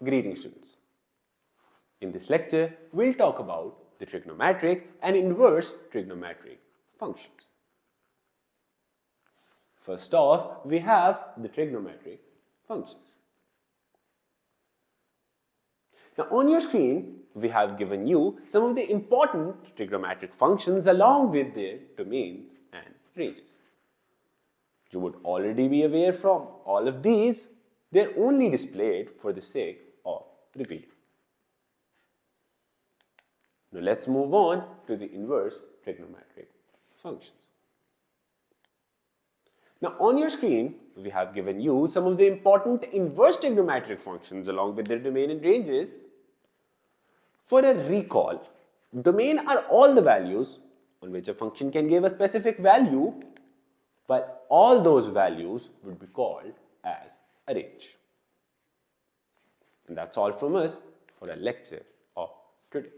Greetings students. In this lecture, we'll talk about the trigonometric and inverse trigonometric functions. First off, we have the trigonometric functions. Now on your screen, we have given you some of the important trigonometric functions along with their domains and ranges. You would already be aware from all of these, they're only displayed for the sake of revision. Now let's move on to the inverse trigonometric functions. Now on your screen, we have given you some of the important inverse trigonometric functions along with their domain and ranges. For a recall, domain are all the values on which a function can give a specific value, while all those values would be called as a range. And that's all from us for our lecture of today.